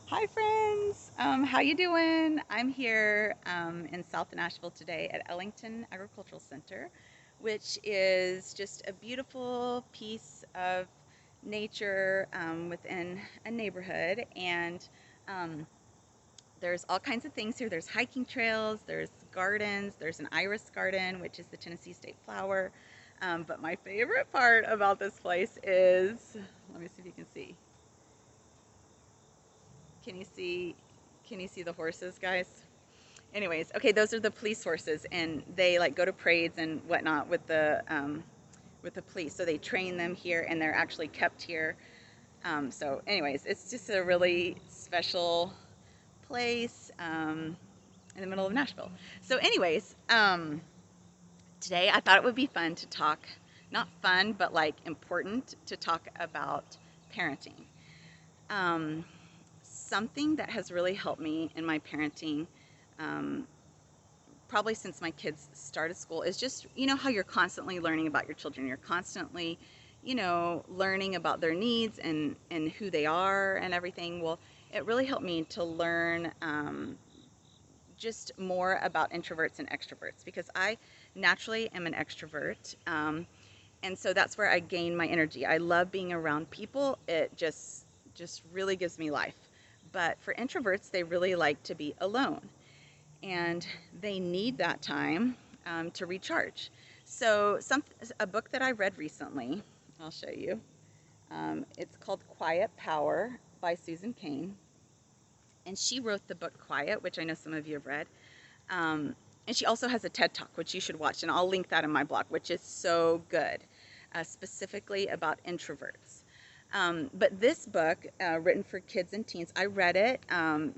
Hi friends, how you doing? I'm here in South Nashville today at Ellington Agricultural Center, which is just a beautiful piece of nature within a neighborhood. And um, there's all kinds of things here. There's hiking trails, there's gardens, there's an iris garden, which is the Tennessee state flower. But my favorite part about this place is, let me see if you can see. Can you see? Can you see the horses, guys? Anyways, okay, those are the police horses, and they like go to parades and whatnot with the police. So they train them here, and they're actually kept here. So, anyways, it's just a really special place in the middle of Nashville. So, anyways, today I thought it would be fun to talk, not fun, but like important to talk about parenting. Um, Something that has really helped me in my parenting, um, probably since my kids started school, is just, how you're constantly learning about your children. You're constantly, learning about their needs and who they are and everything. Well, it really helped me to learn just more about introverts and extroverts because I naturally am an extrovert. And so that's where I gain my energy. I love being around people. It just really gives me life. But for introverts, they really like to be alone, and they need that time to recharge. So a book that I read recently, I'll show you. It's called Quiet Power by Susan Cain, and she wrote the book Quiet, which I know some of you have read. And she also has a TED Talk, which you should watch, and I'll link that in my blog, which is so good, specifically about introverts. But this book, written for kids and teens, I read it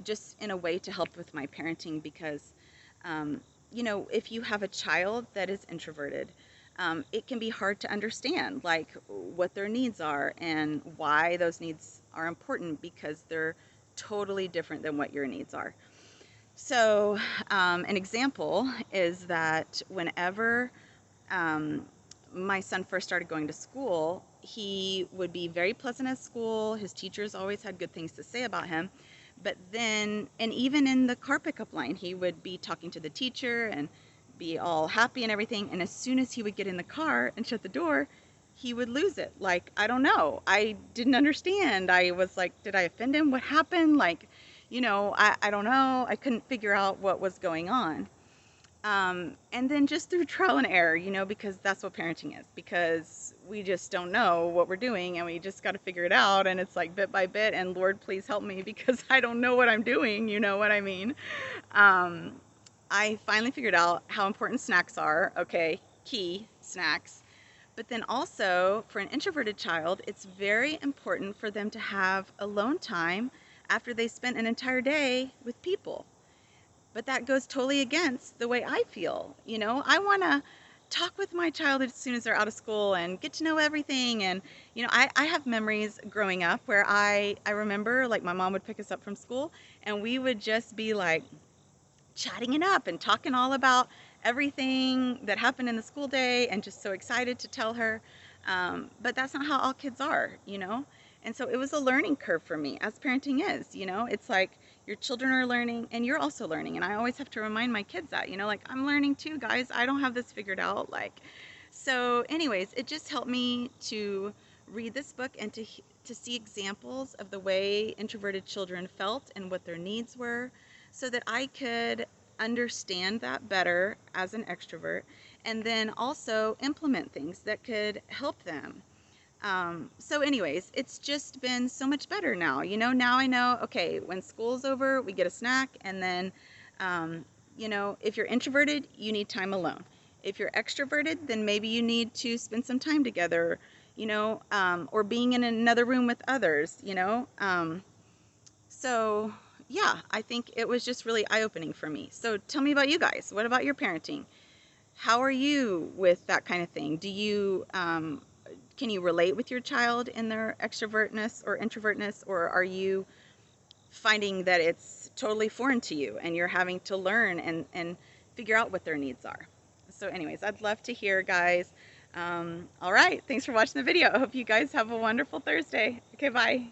just in a way to help with my parenting because, if you have a child that is introverted, it can be hard to understand, like what their needs are and why those needs are important because they're totally different than what your needs are. So, an example is that whenever um, my son first started going to school, he would be very pleasant at school. His teachers always had good things to say about him. But then, and even in the car pickup line, he would be talking to the teacher and be all happy and everything. And as soon as he would get in the car and shut the door, he would lose it. Like, I don't know. I didn't understand. I was like, did I offend him? What happened? Like, I don't know. I couldn't figure out what was going on. And then just through trial and error, because that's what parenting is, because we just don't know what we're doing and we just got to figure it out. And it's like bit by bit, and Lord, please help me because I don't know what I'm doing. You know what I mean? Um, I finally figured out how important snacks are. Okay, key snacks. But then also for an introverted child, it's very important for them to have alone time after they spent an entire day with people. But that goes totally against the way I feel. I want to talk with my child as soon as they're out of school and get to know everything. And, I have memories growing up where I remember like my mom would pick us up from school and we would just be like chatting it up and talking all about everything that happened in the school day and just so excited to tell her. But that's not how all kids are. And so it was a learning curve for me, as parenting is. It's like your children are learning and you're also learning. And I always have to remind my kids that, like I'm learning too, guys. I don't have this figured out. So anyways, it just helped me to read this book and to see examples of the way introverted children felt and what their needs were so that I could understand that better as an extrovert and then also implement things that could help them. So anyways, it's just been so much better now. Now I know, okay, when school's over, we get a snack, and then, if you're introverted, you need time alone. If you're extroverted, then maybe you need to spend some time together, or being in another room with others. So yeah, I think it was just really eye-opening for me. So tell me about you guys. What about your parenting? How are you with that kind of thing? Can you relate with your child in their extrovertness or introvertness, or are you finding that it's totally foreign to you and you're having to learn and figure out what their needs are? So anyways, I'd love to hear, guys. All right, thanks for watching the video. I hope you guys have a wonderful Thursday. Okay, bye.